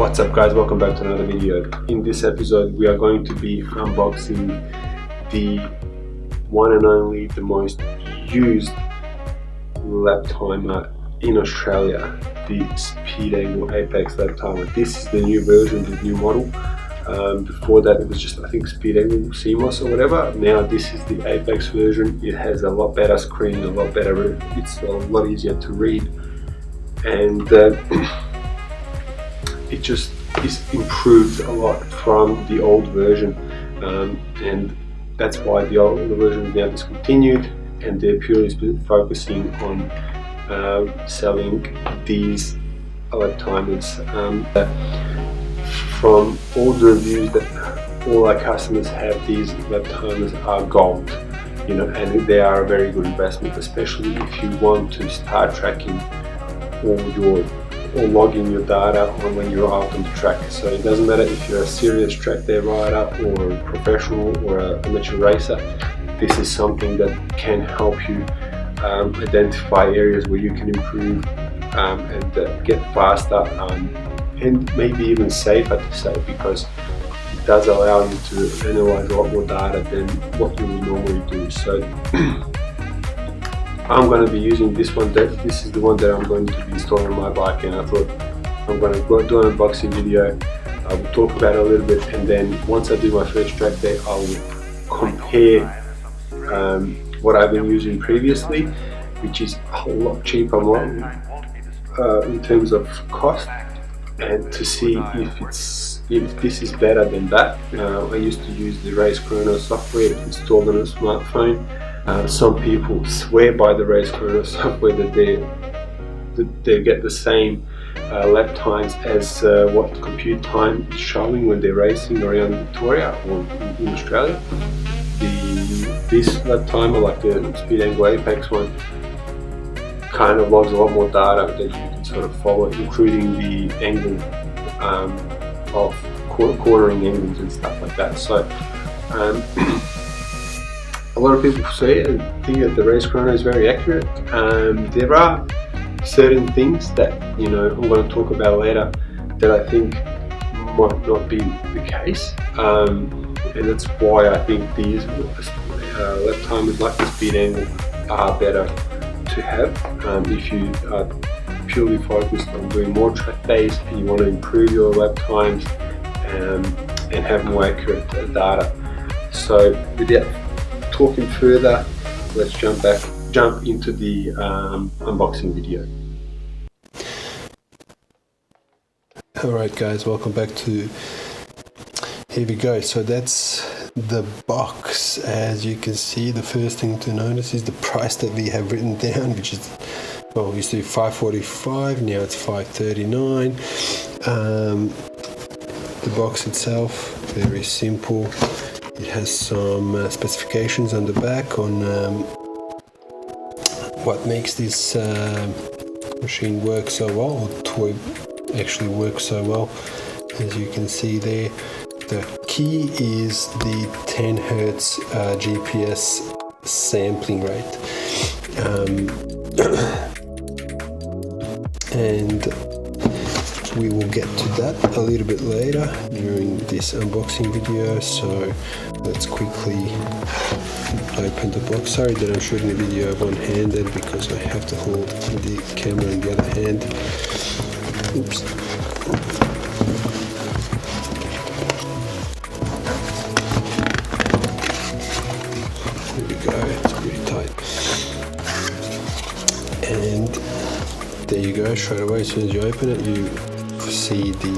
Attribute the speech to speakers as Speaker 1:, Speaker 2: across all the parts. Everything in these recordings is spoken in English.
Speaker 1: What's up guys, welcome back to another video. In this episode we are going to be unboxing the one and only, the most used laptimer in Australia, the Speedangle Apex laptimer. This is the new version, the new model. Before that it was just, I think, Speedangle CMOS or whatever. Now this is the Apex version. It has a lot better screen, a lot better, it's a lot easier to read, and it just is improved a lot from the old version, and that's why the older version is now discontinued, and they're purely focusing on selling these laptimers. From all the reviews that all our customers have, these laptimers are gold, you know, and they are a very good investment, especially if you want to start tracking all your or logging your data on when you're out on the track. So it doesn't matter if you're a serious track day rider or a professional or an amateur racer, this is something that can help you identify areas where you can improve and get faster and maybe even safer to say, because it does allow you to analyze a lot more data than what you would normally do. So I'm going to be using this one. This is the one that I'm going to be installing on my bike, and I thought I'm going to do an unboxing video. I will talk about it a little bit, and then once I do my first track day, I will compare what I've been using previously, which is a lot cheaper in terms of cost, and to see if this is better than that. I used to use the Race Chrono software installed on a smartphone. Some people swear by the Race Chrono software that they get the same lap times as what compute time is showing when they're racing around Victoria or in Australia. This lap timer, like the Speedangle Apex one, kind of logs a lot more data that you can sort of follow, including the angle of cornering angles and stuff like that. So a lot of people say and think that the Race Chrono is very accurate. There are certain things that, you know, I'm going to talk about later that I think might not be the case, and that's why I think these laptimers like the Speedangle are better to have if you are purely focused on doing more track days and you want to improve your lap times and have more accurate data. So without talking further, let's jump into the unboxing video.
Speaker 2: Alright guys, welcome back to, here we go. So that's the box. As you can see, the first thing to notice is the price that we have written down, which is, well, we used to do $545, now it's $539. The box itself, very simple. It has some specifications on the back on what makes this machine work so well, or toy actually works so well. As you can see there, the key is the 10 Hz GPS sampling rate, and we will get to that a little bit later during this unboxing video. So let's quickly open the box. Sorry that I'm shooting the video one-handed because I have to hold the camera in the other hand. Oops. Here we go, it's pretty tight. And there you go, straight away as soon as you open it, you see the,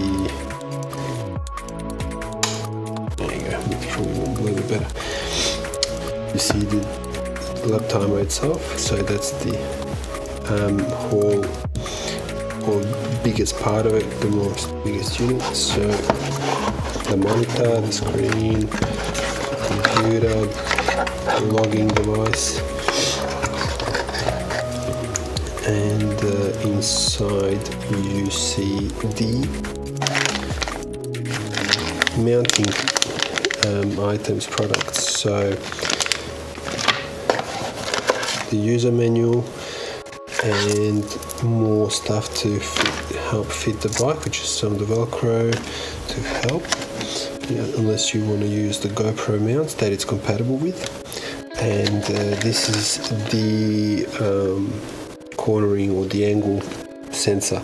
Speaker 2: there you go, it's probably a little bit better. You see the laptimer itself, so that's the whole biggest part of it, the biggest unit. So the monitor, the screen, the computer, the logging device, and inside you see the mounting items, products. So the user manual, and more stuff to help fit the bike, which is some of the Velcro to help, unless you want to use the GoPro mounts that it's compatible with. And this is the cornering or the angle sensor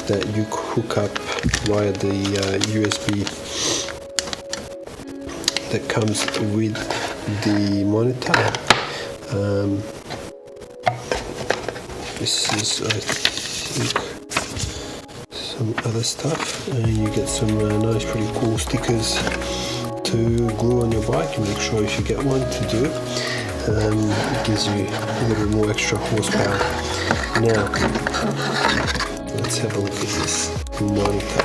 Speaker 2: that you hook up via the USB that comes with the monitor. This is, I think, some other stuff, and you get some nice, pretty cool stickers to glue on your bike. And make sure if you get one to do it. It gives you a little bit more extra horsepower. Now, let's have a look at this monitor.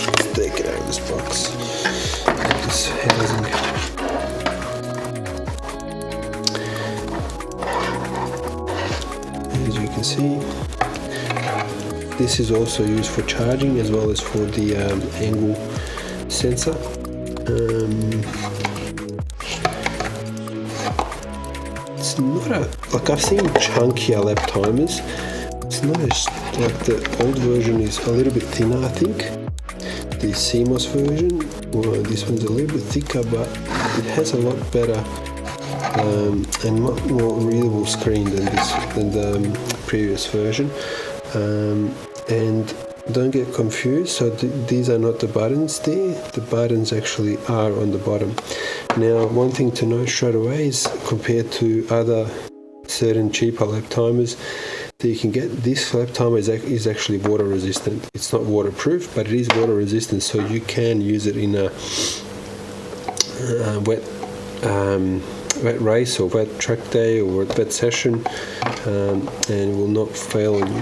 Speaker 2: Let's take it out of this box. This housing. As you can see, this is also used for charging as well as for the angle sensor. It's not like I've seen chunkier laptimers. It's not as like the old version is a little bit thinner, I think. The CMOS version, well, this one's a little bit thicker, but it has a lot better and much more readable screen than the previous version. And don't get confused, so these are not the buttons there. The buttons actually are on the bottom. Now, one thing to note straight away is, compared to other certain cheaper laptimers that you can get, this laptimer is actually water resistant. It's not waterproof, but it is water resistant, so you can use it in a wet race or wet track day or wet session, and it will not fail on you.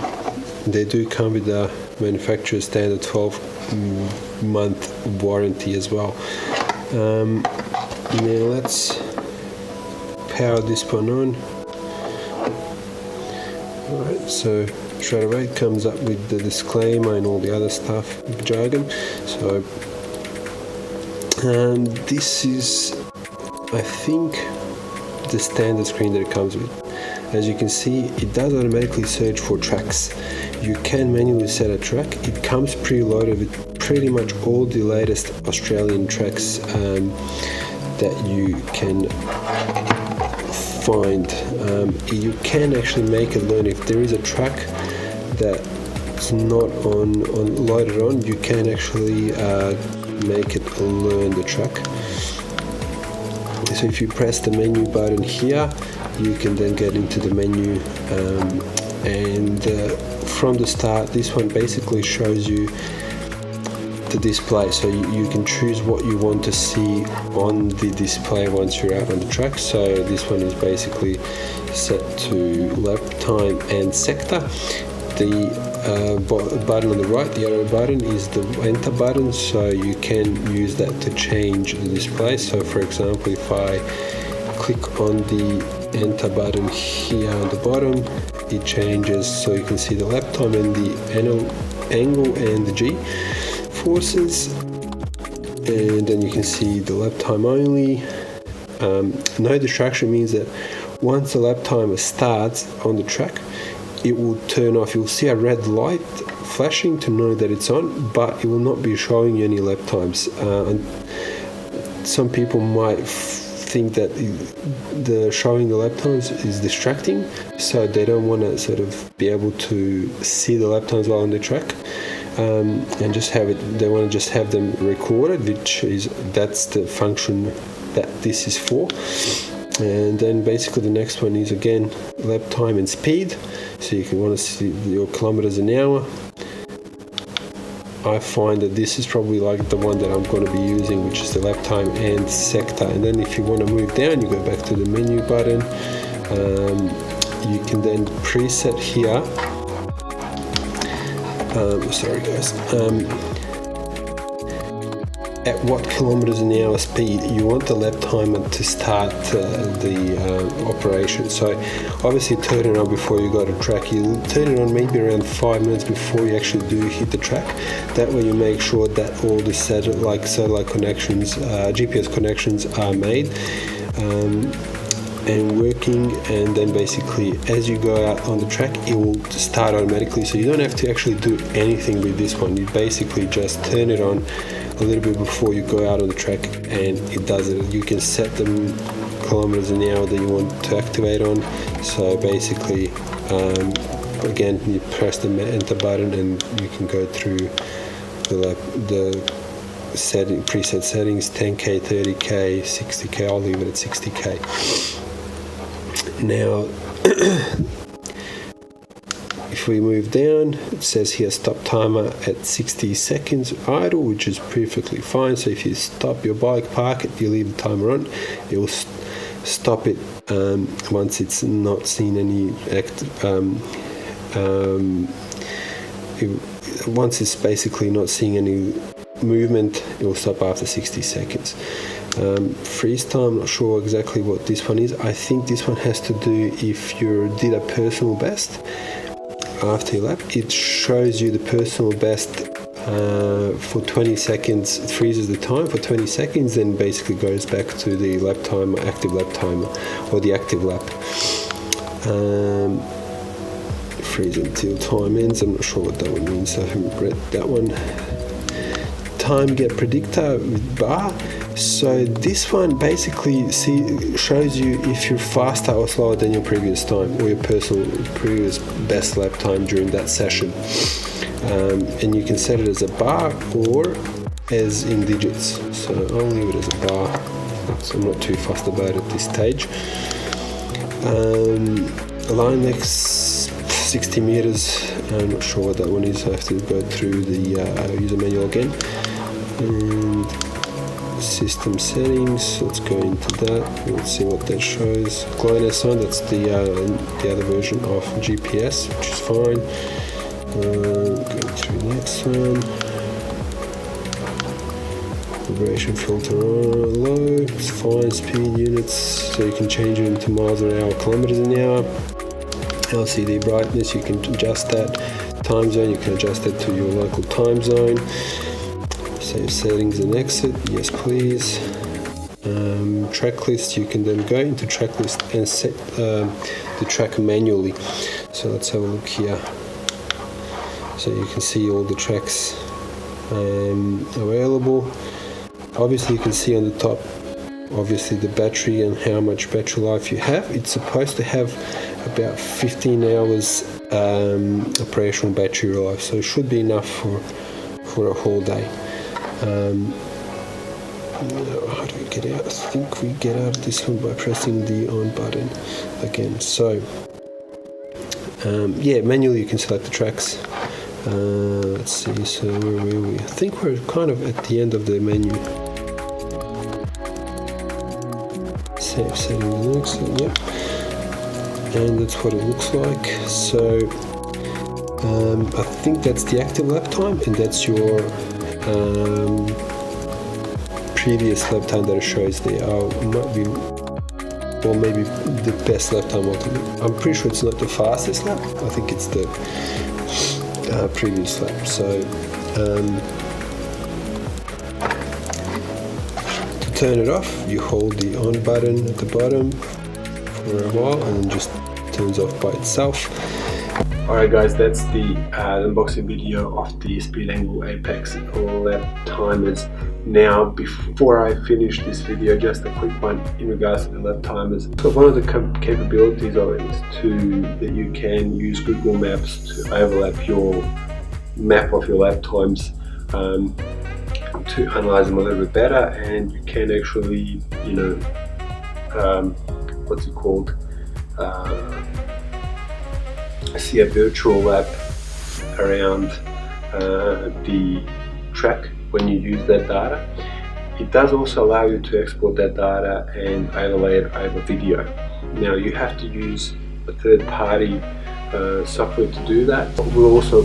Speaker 2: They do come with a manufacturer's standard 12-month warranty as well. Now let's power this one on. Alright, so straight away it comes up with the disclaimer and all the other stuff, jargon. So this is, I think, the standard screen that it comes with. As you can see, it does automatically search for tracks. You can manually set a track. It comes preloaded with pretty much all the latest Australian tracks that you can find. You can actually make it learn. If there is a track that's not loaded on, you can actually make it learn the track. So if you press the menu button here, you can then get into the menu, and from the start, this one basically shows you the display, so you can choose what you want to see on the display once you're out on the track. So this one is basically set to lap time and sector. The button on the right, the arrow button, is the enter button, so you can use that to change the display. So for example, if I click on the enter button here on the bottom, it changes, so you can see the lap time and the angle and the G forces, and then you can see the lap time only. No distraction means that once the lap timer starts on the track, it will turn off. You'll see a red light flashing to know that it's on, but it will not be showing you any lap times. And some people might think that the showing the lap times is distracting, so they don't want to sort of be able to see the lap times while on the track, and just have it. They want to just have them recorded, that's the function that this is for. And then basically the next one is again lap time and speed, so you can want to see your kilometers an hour. I find that this is probably like the one that I'm going to be using, which is the lap time and sector. And then if you want to move down, you go back to the menu button. You can then preset here. Sorry guys. At what kilometers an hour speed you want the lap timer to start the operation. So obviously turn it on before you go to track. You turn it on maybe around 5 minutes before you actually do hit the track. That way you make sure that all the satellite connections, GPS connections are made. and working, and then basically as you go out on the track it will start automatically, so you don't have to actually do anything with this one. You basically just turn it on a little bit before you go out on the track and it does it. You can set the kilometers an hour that you want to activate on, so basically again you press the enter button and you can go through the preset settings, 10k, 30k, 60k. I'll leave it at 60k. Now if we move down, it says here stop timer at 60 seconds idle, which is perfectly fine. So if you stop your bike, park it, you leave the timer on, it will stop it once it's not seen any once it's basically not seeing any movement, it will stop after 60 seconds. Freeze time, I'm not sure exactly what this one is. I think this one has to do if you did a personal best after your lap. It shows you the personal best for 20 seconds. It freezes the time for 20 seconds, then basically goes back to the lap timer, active lap timer, or the active lap. Freeze until time ends. I'm not sure what that one means, so I haven't read that one. Time get predictor with bar. So this one basically shows you if you're faster or slower than your previous time, or your previous best lap time during that session. And you can set it as a bar or as in digits. So I'll leave it as a bar. So I'm not too fussed about it at this stage. Line next 60 meters. I'm not sure what that one is. I have to go through the user manual again. And system settings, let's go into that. Let's see what that shows. GLONASS on, that's the other version of GPS, which is fine. Go through the next one. Vibration filter on, low, it's fine. Speed units, so you can change it into miles an hour, kilometers an hour. LCD brightness, you can adjust that. Time zone, you can adjust it to your local time zone. Save settings and exit, yes please. Track list, you can then go into track list and set the track manually. So let's have a look here. So you can see all the tracks available. Obviously you can see on the top obviously the battery and how much battery life you have. It's supposed to have about 15 hours operational battery life, so it should be enough for a whole day. How do we get out? I think we get out of this one by pressing the on button again. So yeah, manually you can select the tracks. Let's see, so where were we? I think we're kind of at the end of the menu. Save settings, yep. And that's what it looks like. So I think that's the active lap time, and that's your previous lap time that it shows there. Might be, or maybe the best lap time. I'm pretty sure it's not the fastest lap. I think it's the previous lap. So to turn it off, you hold the on button at the bottom for a while, and then just turns off by itself.
Speaker 1: Alright guys, that's the unboxing video of the Speedangle Apex lap timers. Now, before I finish this video, just a quick one in regards to the lap timers. So one of the capabilities of it is that you can use Google Maps to overlap your map of your lap times to analyze them a little bit better, and you can actually, what's it called? See a virtual lap around the track when you use that data. It does also allow you to export that data and overlay it over video. Now you have to use a third-party software to do that. We'll also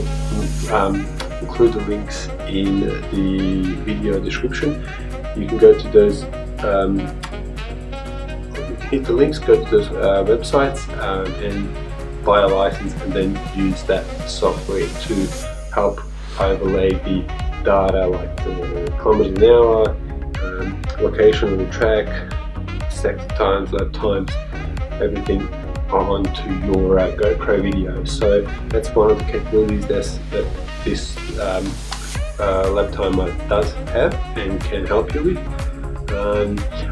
Speaker 1: include the links in the video description. You can go to those, hit the links, go to those websites and buy a license, and then use that software to help overlay the data, like the kilometers an hour, location of the track, sector times, lap times, everything onto your GoPro video. So that's one of the capabilities that this laptimer does have and can help you with.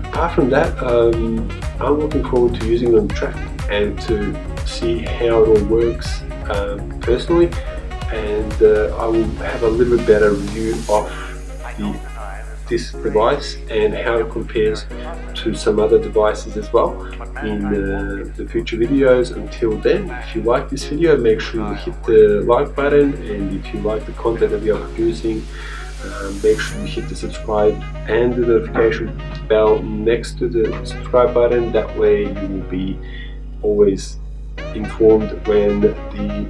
Speaker 1: Apart from that, I'm looking forward to using it on track and to see how it all works personally, and I will have a little bit better review of this device and how it compares to some other devices as well in the future videos. Until then, if you like this video, make sure you hit the like button, and if you like the content that we are producing, make sure you hit the subscribe and the notification bell next to the subscribe button. That way you will be always informed when the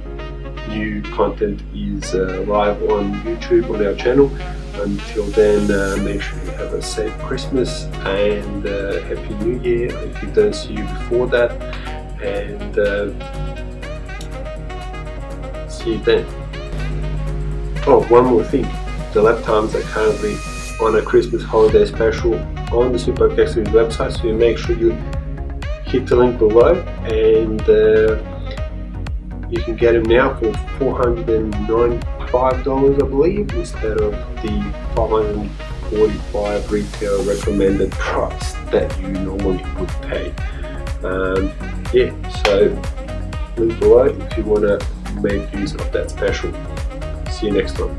Speaker 1: new content is live on YouTube on our channel. Until then, make sure you have a safe Christmas and Happy New Year if you don't see you before that, and see you then. Oh, one more thing. The laptimers are currently on a Christmas holiday special on the Superbook Accessories website, so you make sure you hit the link below, and you can get them now for $495, I believe, instead of the $545 retail recommended price that you normally would pay. Yeah, so link below if you want to make use of that special. See you next time.